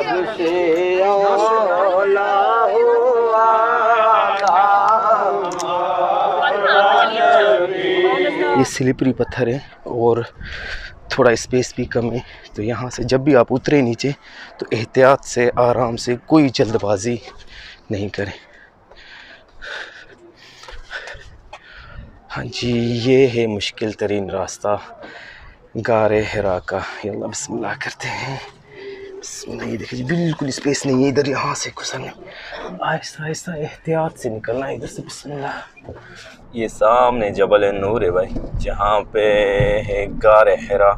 से औला हुआ ये स्लिपरी पत्थर है और थोड़ा स्पेस भी कम है, तो यहाँ से जब भी आप उतरे नीचे तो एहतियात से आराम से, कोई जल्दबाजी नहीं करें। हाँ जी, ये है मुश्किल तरीन रास्ता गारे हिरा का। यल्ला बिस्मिल्लाह करते हैं। बिस्मिल्लाह। ये देखिए बिल्कुल स्पेस नहीं है इधर, यहाँ से घुसने आहिस्ता आहिस्ता एहतियात से निकलना है इधर से। बिस्मिल्लाह। ये सामने जबल नूर है भाई, जहाँ पे है गारे हिरा,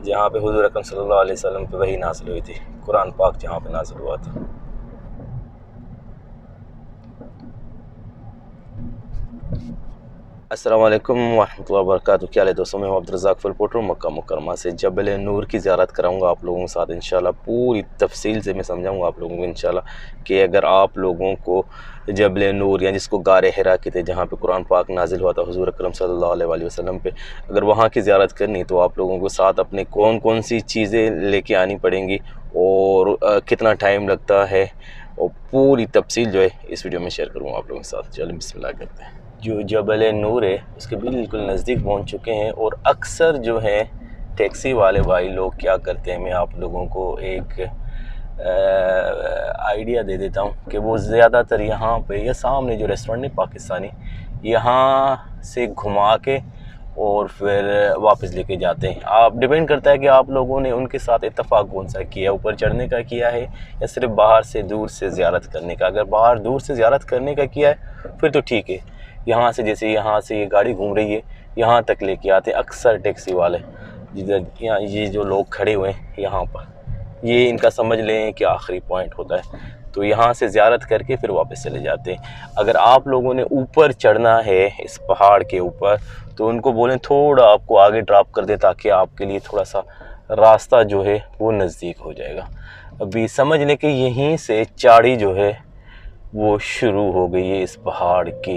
जहाँ पे हुजूर अकरम सल्लल्लाहु अलैहि वसल्लम पे वही नाज़िल हुई थी, कुरान पाक जहाँ पे नाज़िल हुआ था। अस्सलाम वालेकुम वरहमतुल्लाहि वबरकातुहू। क्या हाल है दोस्तों, मैं हूं अब्दुल रज़ाक फुलपोटर मक्का मुकरमा से। जबल नूर की ज़ियारत कराऊंगा आप लोगों के साथ इंशाल्लाह। पूरी तफसील से मैं समझाऊंगा आप लोगों को इंशाल्लाह कि अगर आप लोगों को जबल नूर या जिसको गारे हिरा कहते हैं, जहाँ पे कुरान पाक नाजिल हुआ था हुजूर अकरम सल्लल्लाहु अलैहि वसल्लम पे, अगर वहाँ की ज़ियारत करनी तो आप लोगों को साथ अपने कौन कौन सी चीज़ें लेके आनी पड़ेंगी और कितना टाइम लगता है, और पूरी तफसील जो है इस वीडियो में शेयर करूँगा आप लोगों के साथ। चलो बिस्मिल्लाह करते हैं। जो जबल नूर है उसके बिल्कुल नज़दीक पहुंच चुके हैं, और अक्सर जो है टैक्सी वाले भाई लोग क्या करते हैं, मैं आप लोगों को एक आइडिया दे देता हूं कि वो ज़्यादातर यहाँ पे, या सामने जो रेस्टोरेंट है पाकिस्तानी, यहाँ से घुमा के और फिर वापस लेके जाते हैं। आप डिपेंड करता है कि आप लोगों ने उनके साथ इत्तेफाक कौन सा किया, ऊपर चढ़ने का किया है या सिर्फ बाहर से दूर से ज़ियारत करने का। अगर बाहर दूर से ज़ियारत करने का किया है फिर तो ठीक है, यहाँ से जैसे यहाँ से ये गाड़ी घूम रही है यहाँ तक लेके आते हैं अक्सर टैक्सी वाले। जिधर यहाँ ये जो लोग खड़े हुए हैं यहाँ पर, ये इनका समझ लें कि आखिरी पॉइंट होता है, तो यहाँ से ज़ियारत करके फिर वापस चले जाते हैं। अगर आप लोगों ने ऊपर चढ़ना है इस पहाड़ के ऊपर, तो उनको बोलें थोड़ा आपको आगे ड्रॉप कर दे, ताकि आपके लिए थोड़ा सा रास्ता जो है वो नज़दीक हो जाएगा। अभी समझ लें कि यहीं से चाड़ी जो है वो शुरू हो गई है इस पहाड़ की।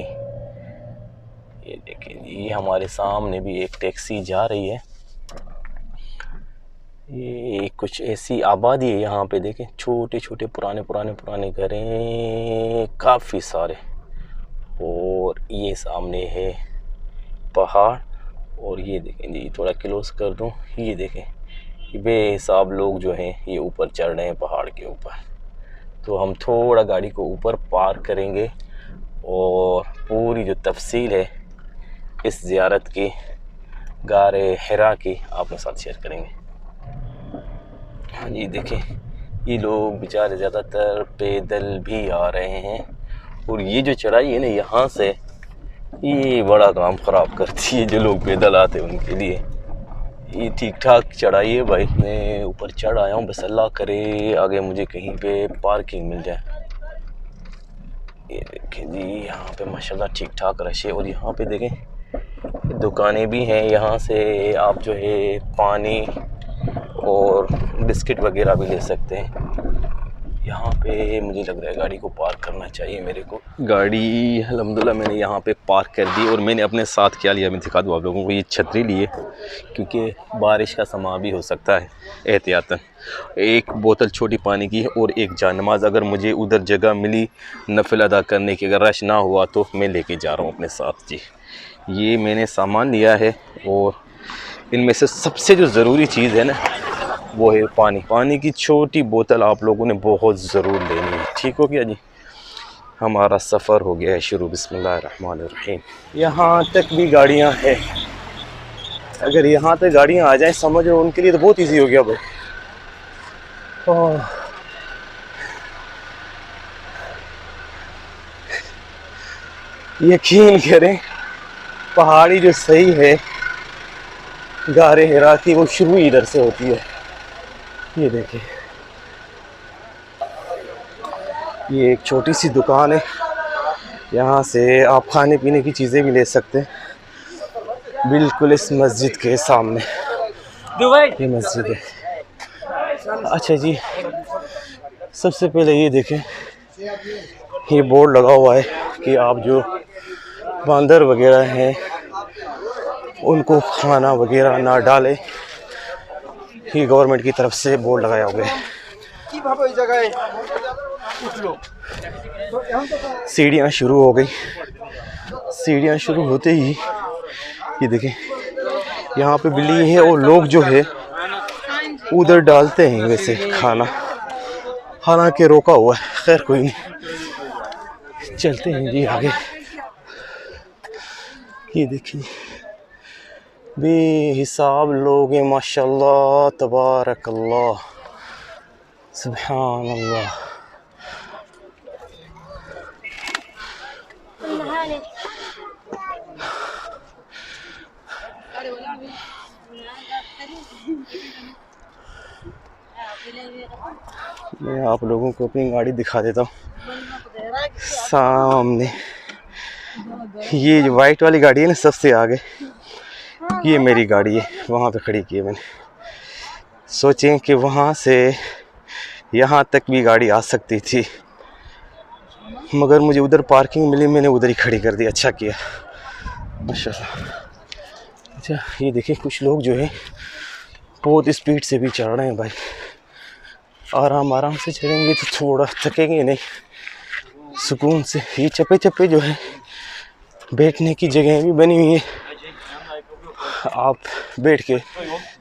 ये देखिए, ये हमारे सामने भी एक टैक्सी जा रही है। ये कुछ ऐसी आबादी है यहाँ पे, देखें छोटे छोटे पुराने घर हैं काफ़ी सारे, और ये सामने है पहाड़। और ये देखें जी, थोड़ा क्लोज कर दूँ, ये देखें बेहिसाब लोग जो हैं ये ऊपर चढ़ रहे हैं पहाड़ के ऊपर। तो हम थोड़ा गाड़ी को ऊपर पार करेंगे और पूरी जो तफसील है इस ज़ियारत की, गारे हिरा की, आपके साथ शेयर करेंगे। हाँ जी, देखें ये लोग बेचारे ज़्यादातर पैदल भी आ रहे हैं, और ये जो चढ़ाई है ना यहाँ से, ये बड़ा काम ख़राब करती है जो लोग पैदल आते हैं उनके लिए। ये ठीक ठाक चढ़ाई है भाई, मैं ऊपर चढ़ आया हूँ, बस अल्लाह करे आगे मुझे कहीं पे पार्किंग मिल जाए। ये देखें जी, यहाँ पे माशाल्लाह ठीक ठाक रश है, और यहाँ पे देखें दुकानें भी हैं, यहाँ से आप जो है पानी और बिस्किट वगैरह भी ले सकते हैं। यहाँ पे मुझे लग रहा है गाड़ी को पार्क करना चाहिए मेरे को। गाड़ी अल्हम्दुलिल्लाह मैंने यहाँ पे पार्क कर दी, और मैंने अपने साथ क्या लिया मैं दिखा दूँ आप लोगों को। ये छतरी लिए, क्योंकि बारिश का समा भी हो सकता है, एहतियातन। एक बोतल छोटी पानी की और एक जानमाज़, अगर मुझे उधर जगह मिली नफिल अदा करने की, अगर रश ना हुआ तो मैं लेके जा रहा हूँ अपने साथ जी। ये मैंने सामान लिया है, और इनमें से सबसे जो ज़रूरी चीज़ है ना वो है पानी की छोटी बोतल आप लोगों ने बहुत ज़रूर लेनी है। ठीक हो गया जी, हमारा सफ़र हो गया है शुरू। बिस्मिल्लाहिर्रहमानिर्रहीम। यहाँ तक भी गाड़ियाँ हैं, अगर यहाँ तक गाड़ियाँ आ जाएं समझो उनके लिए तो बहुत इजी हो गया भाई। यकीन करें पहाड़ी जो सही है गारे हिरा की, वो शुरू इधर से होती है। ये देखिए, ये एक छोटी सी दुकान है, यहाँ से आप खाने पीने की चीज़ें भी ले सकते हैं, बिल्कुल इस मस्जिद के सामने ये मस्जिद है। अच्छा जी, सबसे पहले ये देखें, ये बोर्ड लगा हुआ है कि आप जो बंदर वगैरह हैं उनको खाना वगैरह ना डालें, ये गवर्नमेंट की तरफ से बोर्ड लगाया हुआ है। सीढ़ियाँ शुरू हो गई। सीढ़ियाँ शुरू होते ही ये देखें यहाँ पे बिल्ली है और लोग जो है उधर डालते हैं वैसे खाना, हालांकि रोका हुआ है। खैर कोई नहीं, चलते हैं जी आगे। ये देखिए बेहिसाब लोग हैं माशाल्लाह, तबारकल्लाह, सुभान अल्लाह। मैं आप लोगों को अपनी गाड़ी दिखा देता हूँ। सामने ये जो वाइट वाली गाड़ी है ना, सबसे आगे ये मेरी गाड़ी है, वहाँ पे खड़ी की है मैंने। सोचें कि वहाँ से यहाँ तक भी गाड़ी आ सकती थी, मगर मुझे उधर पार्किंग मिली, मैंने उधर ही खड़ी कर दी। अच्छा किया माशाल्लाह। अच्छा ये देखिए कुछ लोग जो है बहुत स्पीड से भी चढ़ रहे हैं भाई। आराम आराम से चढ़ेंगे तो थोड़ा थकेंगे नहीं, सुकून से। ये चप्पे चप्पे जो है बैठने की जगह भी बनी हुई है, आप बैठ के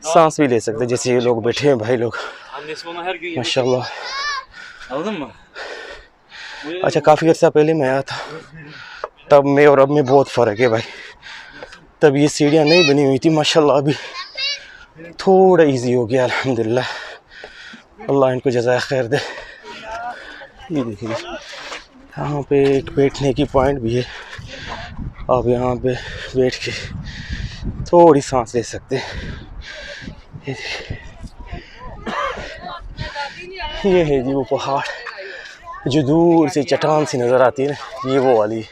सांस भी ले सकते हैं, जैसे ये लोग बैठे हैं भाई लोग माशाल्लाह। अच्छा काफ़ी अर्सा पहले मैं आया था, तब में और अब में बहुत फ़र्क है भाई। तब ये सीढ़ियाँ नहीं बनी हुई थी माशाल्लाह, अभी थोड़ा इजी हो गया अल्हम्दुलिल्लाह। अल्लाह इनको जज़ाए खैर दे। ये देखिए यहाँ पे एक बैठने की पॉइंट भी है, आप यहाँ पे बैठ के थोड़ी सांस ले सकते हैं। ये है जी वो पहाड़ जो दूर से चट्टान सी नज़र आती है ना, ये वो वाली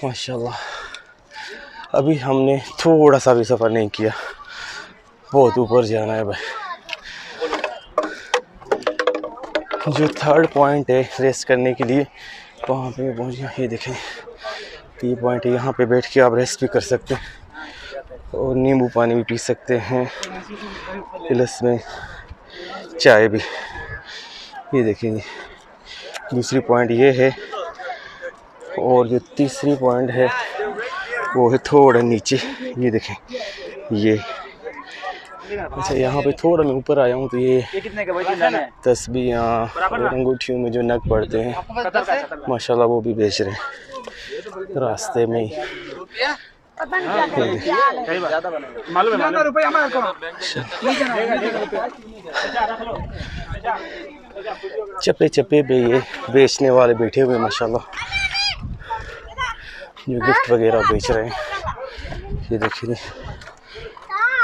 माशाल्लाह। अभी हमने थोड़ा सा भी सफ़र नहीं किया, बहुत ऊपर जाना है भाई। जो थर्ड पॉइंट है रेस्ट करने के लिए, वहाँ पे मैं पहुँच गया। ये देखें ये पॉइंट है, यहाँ पे बैठ के आप रेस्ट भी कर सकते हैं और नींबू पानी भी पी सकते हैं, प्लस में चाय भी। ये देखेंगे दूसरी पॉइंट ये है, और जो तीसरी पॉइंट है वो है थोड़ा नीचे। ये देखें ये अच्छा यहाँ पे थोड़ा मैं ऊपर आया हूँ तो ये तस्बीहां और अंगूठियों में जो नग पड़ते हैं माशाल्लाह वो भी बेच रहे हैं रास्ते में ही। चप्पे चप्पे पे ये बेचने वाले बैठे हुए माशाल्लाह, जो गिफ्ट वगैरह बेच रहे हैं। ये देखिए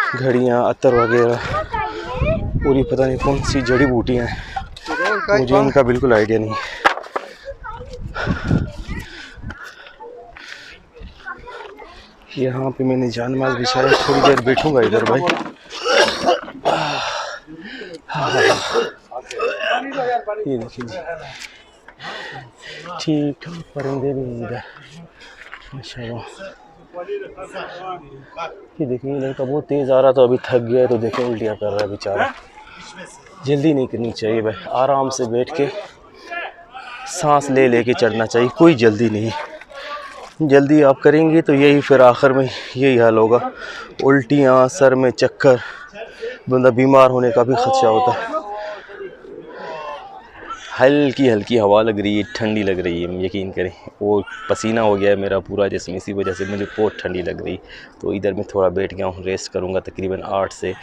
घड़ियाँ, अत्तर वगैरह, पूरी पता नहीं कौन सी जड़ी बूटियाँ हैं, मुझे इनका बिल्कुल आइडिया नहीं है। यहाँ पे मैंने जानमाल बिछाया, थोड़ी देर बैठूंगा इधर भाई। ये देखिए ठीक ठाक परिंदे भी इधर माशाल्लाह। ये देखिए लड़का बहुत तेज़ आ रहा था, अभी थक गया है तो देखें उल्टियाँ कर रहा है बेचारा। जल्दी नहीं करनी चाहिए भाई, आराम से बैठ के सांस ले लेके चढ़ना चाहिए, कोई जल्दी नहीं। जल्दी आप करेंगे तो यही फिर आखिर में यही हाल होगा, उल्टियाँ, सर में चक्कर, बंदा बीमार होने का भी खदशा होता है। हल्की हल्की हवा लग रही है, ठंडी लग रही है, यकीन करें। वो पसीना हो गया है मेरा पूरा जिस्म, इसी वजह से मुझे बहुत ठंडी लग रही। तो इधर मैं थोड़ा बैठ गया हूँ, रेस्ट करूँगा तकरीबन 8 से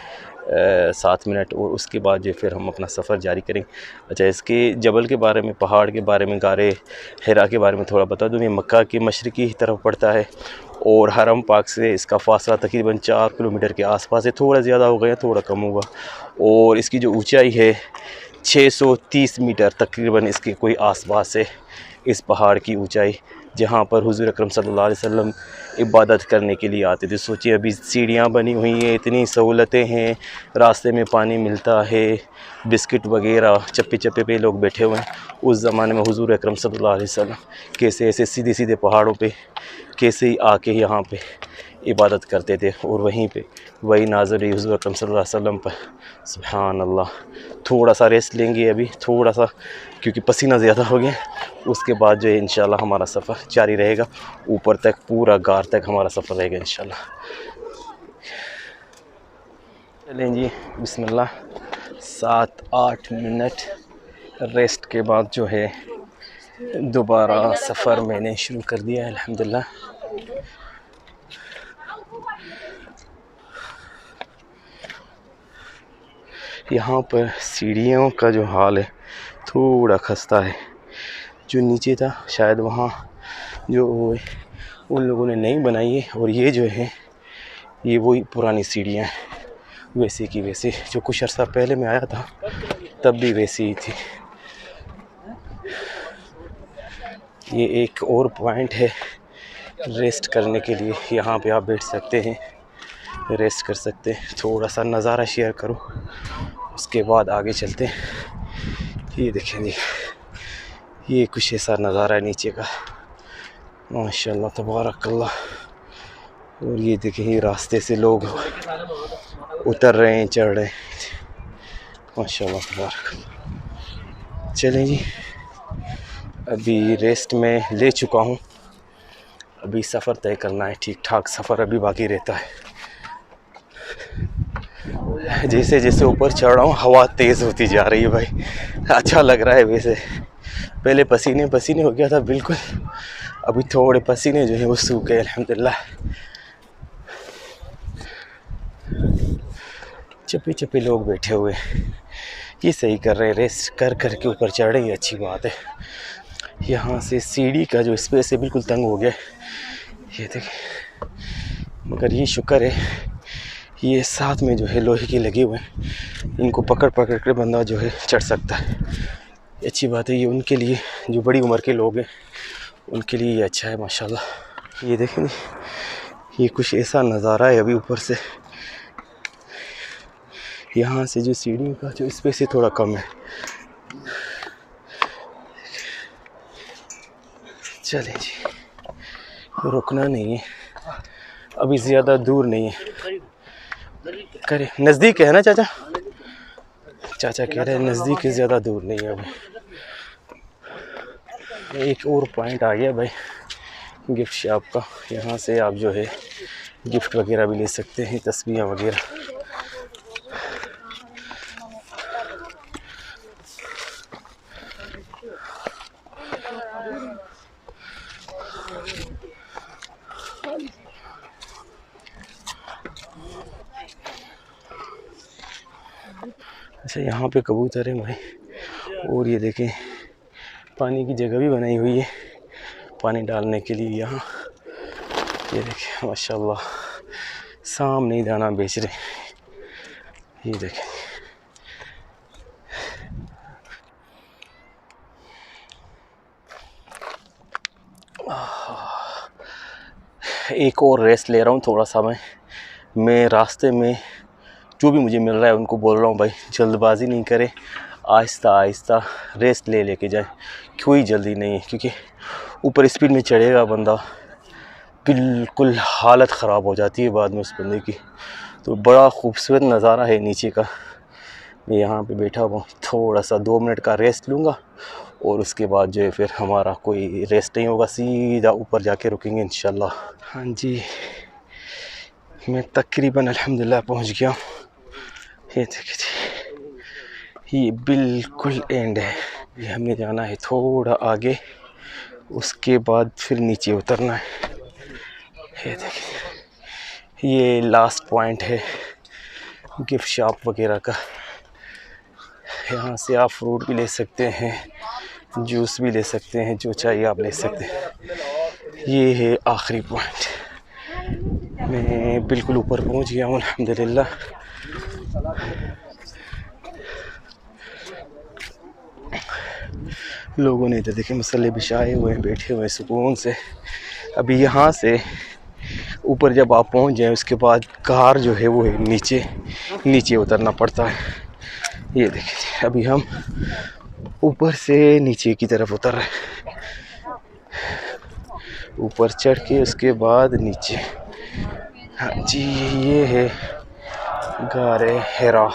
7 मिनट, और उसके बाद जो फिर हम अपना सफ़र जारी करेंगे। अच्छा इसके जबल के बारे में, पहाड़ के बारे में, गारे हिरा के बारे में थोड़ा बता दूँ। ये मक्का की मशरक़ी तरफ पड़ता है और हरम पाक से इसका फ़ासला तकरीबन 4 किलोमीटर के आसपास है, थोड़ा ज़्यादा हो गया थोड़ा कम होगा। और इसकी जो ऊंचाई है 630 मीटर तकरीबन इसके कोई आसपास है, इस पहाड़ की ऊंचाई, जहाँ पर हुज़ूर अकरम सल्लल्लाहु अलैहि वसल्लम इबादत करने के लिए आते थे। सोचिए अभी सीढ़ियाँ बनी हुई हैं, इतनी सहूलतें हैं, रास्ते में पानी मिलता है, बिस्किट वगैरह, चप्पे चप्पे पे लोग बैठे हुए हैं। उस ज़माने में हुज़ूर अकरम सल्लल्लाहु अलैहि वसल्लम कैसे ऐसे सीधे सीधे पहाड़ों पे कैसे ही आके यहाँ पे इबादत करते थे। और वहीं पे वही नाज़र हुज़ूर अकरम सल्लल्लाहु अलैहि वसल्लम पर। सुभान अल्लाह। थोड़ा सा रेस्ट लेंगे अभी, थोड़ा सा, क्योंकि पसीना ज़्यादा हो गया। उसके बाद जो है इंशाल्लाह हमारा सफ़र जारी रहेगा, ऊपर तक पूरा गार तक हमारा सफ़र रहेगा इंशाल्लाह। चलें जी, बिस्मिल्लाह। 7-8 मिनट रेस्ट के बाद जो है दोबारा सफ़र मैंने शुरू कर दिया है अल्हम्दुलिल्लाह। यहाँ पर सीढ़ियों का जो हाल है थोड़ा खस्ता है। जो नीचे था शायद वहाँ जो उन लोगों ने नई बनाई है, और ये जो है ये वही पुरानी सीढ़ियाँ हैं, वैसे की वैसे जो कुछ अर्सा पहले मैं आया था तब भी वैसी ही थी। ये एक और पॉइंट है रेस्ट करने के लिए, यहाँ पे आप बैठ सकते हैं, रेस्ट कर सकते हैं। थोड़ा सा नज़ारा शेयर करो, उसके बाद आगे चलते हैं। ये देखें जी, ये कुछ ऐसा नज़ारा है नीचे का, माशाल्लाह तबारकल्लाह। और ये देखें, ये रास्ते से लोग उतर रहे हैं, चढ़ रहे हैं, माशाल्लाह तबारकल्लाह। चलें जी, अभी रेस्ट में ले चुका हूँ, अभी सफ़र तय करना है। ठीक ठाक सफ़र अभी बाकी रहता है। जैसे जैसे ऊपर चढ़ रहा हूँ हवा तेज़ होती जा रही है भाई, अच्छा लग रहा है। वैसे पहले पसीने पसीने हो गया था बिल्कुल, अभी थोड़े पसीने जो है वो सूख गए अल्हम्दुलिल्लाह। चप्पे चप्पे लोग बैठे हुए, ये सही कर रहे हैं, रेस्ट कर कर के ऊपर चढ़ रहे हैं, अच्छी बात है। यहाँ से सीढ़ी का जो स्पेस है बिल्कुल तंग हो गया, ये देखें। मगर ये शुक्र है ये साथ में जो है लोहे के लगे हुए हैं, इनको पकड़ पकड़ कर बंदा जो है चढ़ सकता है, अच्छी बात है। ये उनके लिए जो बड़ी उम्र के लोग हैं उनके लिए ये अच्छा है माशाल्लाह। ये देखें, ये कुछ ऐसा नज़ारा है अभी ऊपर से। यहाँ से जो सीढ़ी का जो स्पेस है थोड़ा कम है। चलें जी, रुकना नहीं है, अभी ज़्यादा दूर नहीं है, करे नज़दीक है ना चाचा? चाचा कह रहे हैं नज़दीक है, ज़्यादा दूर नहीं है अभी। एक और पॉइंट आ गया भाई गिफ्ट शॉप का, यहाँ से आप जो है गिफ्ट वगैरह भी ले सकते हैं, तस्वीरें वगैरह। अच्छा, यहाँ पे कबूतर है भाई, और ये देखें पानी की जगह भी बनाई हुई है पानी डालने के लिए। यहाँ ये देखें माशाल्लाह, सामने ही दाना बेच रहे, ये देखें। एक और रेस्ट ले रहा हूँ थोड़ा सा। मैं रास्ते में जो भी मुझे मिल रहा है उनको बोल रहा हूँ भाई जल्दबाजी नहीं करें, आहिस्ता आहिस्ता रेस्ट ले लेके जाए, कोई जल्दी नहीं है, क्योंकि ऊपर स्पीड में चढ़ेगा बंदा बिल्कुल हालत ख़राब हो जाती है बाद में उस बंदे की। तो बड़ा खूबसूरत नज़ारा है नीचे का। मैं यहाँ पे बैठा हुआ, थोड़ा सा 2 मिनट का रेस्ट लूँगा और उसके बाद जो है फिर हमारा कोई रेस्ट नहीं होगा, सीधा ऊपर जाके रुकेंगे इंशाल्लाह। हाँ जी, मैं तकरीबन अल्हम्दुलिल्लाह पहुँच गया हूँ। ये देखिए, ये बिल्कुल एंड है, ये हमें जाना है थोड़ा आगे, उसके बाद फिर नीचे उतरना है। ये देखिए, ये लास्ट पॉइंट है गिफ्ट शॉप वगैरह का। यहाँ से आप फ्रूट भी ले सकते हैं, जूस भी ले सकते हैं, जो चाहिए आप ले सकते हैं। ये है आखिरी पॉइंट। मैं बिल्कुल ऊपर पहुँच गया हूँ अल्हम्दुलिल्लाह। लोगों ने इधर देखे मसले बिछाए हुए हैं, बैठे हुए सुकून से। अभी यहाँ से ऊपर जब आप पहुँच जाएं उसके बाद कार जो है वो है नीचे उतरना पड़ता है। ये देखिए, अभी हम ऊपर से नीचे की तरफ उतर रहे हैं, ऊपर चढ़ के उसके बाद नीचे। हाँ जी, ये है गारे हिरा।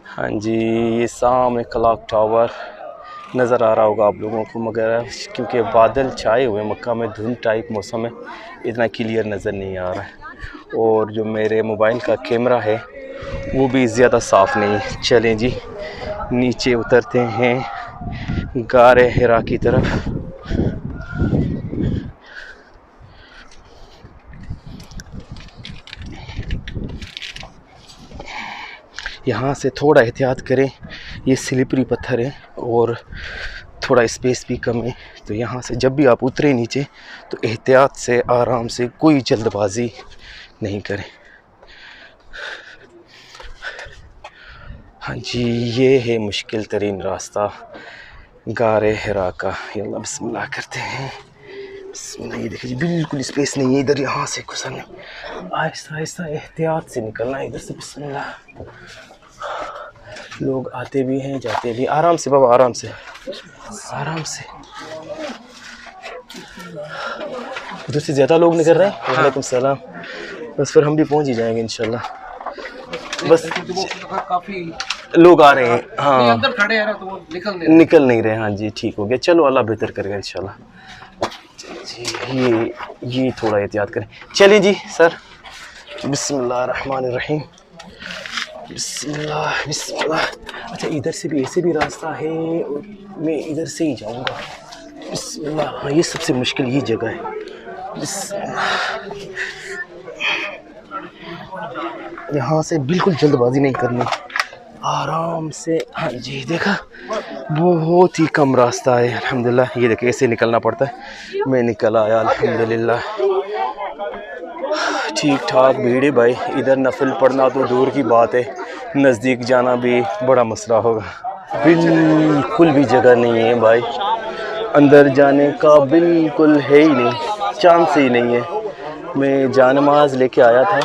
हाँ जी, ये सामने क्लॉक टावर नज़र आ रहा होगा आप लोगों को, मगर क्योंकि बादल छाए हुए मक्का में, धुंध टाइप मौसम है, इतना क्लियर नज़र नहीं आ रहा है। और जो मेरे मोबाइल का कैमरा है वो भी ज़्यादा साफ़ नहीं है। चलें जी, नीचे उतरते हैं गारे हिरा की तरफ। यहाँ से थोड़ा एहतियात करें, ये स्लिपरी पत्थर है और थोड़ा स्पेस भी कम है, तो यहाँ से जब भी आप उतरे नीचे तो एहतियात से, आराम से, कोई जल्दबाजी नहीं करें। हाँ जी, ये है मुश्किल तरीन रास्ता गारे हिरा का। यल्ला बिस्मिल्लाह करते हैं। बिस्मिल्लाह। ये देखिए बिल्कुल स्पेस नहीं है इधर, यहाँ से गुजरने, आहिस्ता आहिस्ता एहतियात से निकलना है इधर से। बिस्मिल्लाह। लोग आते भी हैं, जाते भी। आराम से बाबा, आराम से, आराम से। उधर से ज़्यादा लोग निकल रहे हैं। वालेकुम सलाम। बस फिर हम भी पहुंच ही जाएंगे इंशाल्लाह। बस काफी लोग आ रहे हैं। हाँ, अंदर खड़े हैं ना, तो वो निकल नहीं रहे। हाँ जी, ठीक हो गया। चलो, अल्लाह बेहतर करेगा इंशाल्लाह। जी, ये थोड़ा एहतियात करें। चलें जी सर। बिस्मिल्लाह रहमान रहीम। बिस्मिल्लाह बिस्मिल्लाह। अच्छा, इधर से भी, ऐसे भी रास्ता है और मैं इधर से ही जाऊंगा। बिस्मिल्लाह। हाँ, ये सबसे मुश्किल ये जगह है। यहाँ से बिल्कुल जल्दबाजी नहीं करनी, आराम से। हाँ जी, देखा, बहुत ही कम रास्ता है अल्हम्दुलिल्लाह। ये देखिए ऐसे निकलना पड़ता है। मैं निकल आया अल्हम्दुलिल्लाह, ठीक ठाक। भीड़ है भाई, इधर नफिल पढ़ना तो दूर की बात है, नज़दीक जाना भी बड़ा मसला होगा। बिल्कुल भी जगह नहीं है भाई, अंदर जाने का बिल्कुल है ही नहीं, चांस ही नहीं है। मैं जानमाज लेके आया था,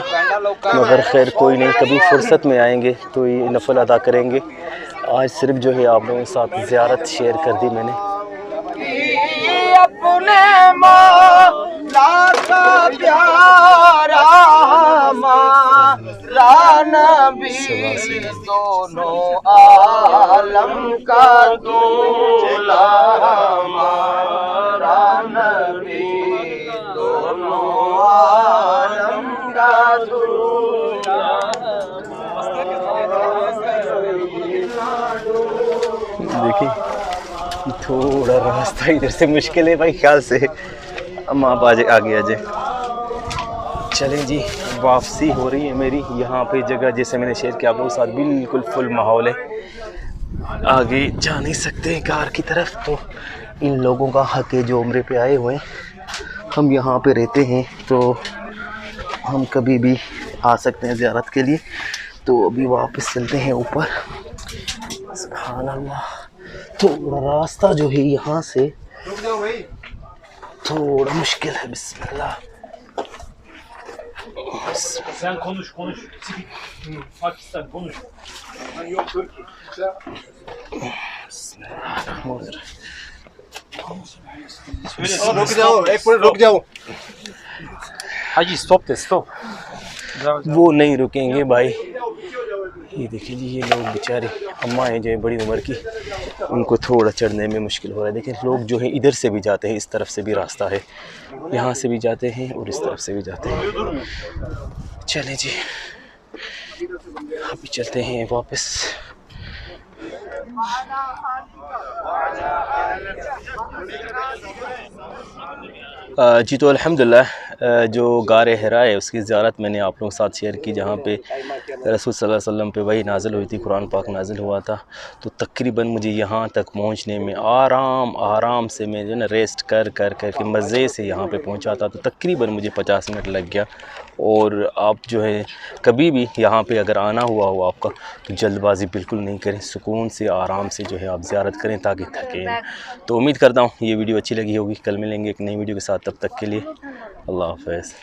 मगर खैर कोई नहीं, कभी फुर्सत में आएंगे तो ये नफल अदा करेंगे। आज सिर्फ जो है आप लोगों के साथ ज़ियारत शेयर कर दी मैंने। अपने मौला का प्यारा हमारा नबी, दोनों आलम का दूल्हा हमारा नबी, दोनों आलम का दूल्हा। देखिए थोड़ा रास्ता इधर से मुश्किल है भाई, ख्याल से। हम आप आगे आ जाए। चलें जी, वापसी हो रही है मेरी। यहाँ पे जगह जैसे मैंने शेयर किया आप लोगों के साथ, बिल्कुल फुल माहौल है, आगे जा नहीं सकते हैं कार की तरफ। तो इन लोगों का हक है जो उम्रे पे आए हुए हैं। हम यहाँ पे रहते हैं तो हम कभी भी आ सकते हैं ज़ियारत के लिए। तो अभी वापस चलते हैं ऊपर। सुभान अल्लाह। थोड़ा रास्ता जो है यहाँ से थोड़ा मुश्किल है। बिस्मिल्लाह। Sen konuş. Pakistan konuş. Yok Türkiye. रुक जाओ। Haji stop de stop. वो नहीं रुकेंगे भाई। ये देखिए जी, ये लोग बेचारे अम्मा हैं जो बड़ी उम्र की, उनको थोड़ा चढ़ने में मुश्किल हो रहा है। देखिए लोग जो है इधर से भी जाते हैं, इस तरफ से भी रास्ता है, यहाँ से भी जाते हैं और इस तरफ से भी जाते हैं। चलें जी, अभी चलते हैं वापस। जी, तो अल्हम्दुलिल्लाह जो गारे हिरा है उसकी ज़ियारत मैंने आप लोगों के साथ शेयर की, जहाँ पे रसूल सल्लल्लाहु अलैहि वसल्लम पे वही नाज़िल हुई थी, कुरान पाक नाज़िल हुआ था। तो तकरीबन मुझे यहाँ तक पहुँचने में आराम से मैं जो ना रेस्ट कर के मज़े से यहाँ पे पहुँचा था। तो तकरीबन मुझे 50 मिनट लग गया। और आप जो है कभी भी यहाँ पे अगर आना हुआ हो आपका, तो जल्दबाजी बिल्कुल नहीं करें, सुकून से आराम से जो है आप ज़ियारत करें ताकि थकें। तो उम्मीद करता हूँ ये वीडियो अच्छी लगी होगी। कल मिलेंगे एक नई वीडियो के साथ। तब तक के लिए अल्लाह हाफ़िज़।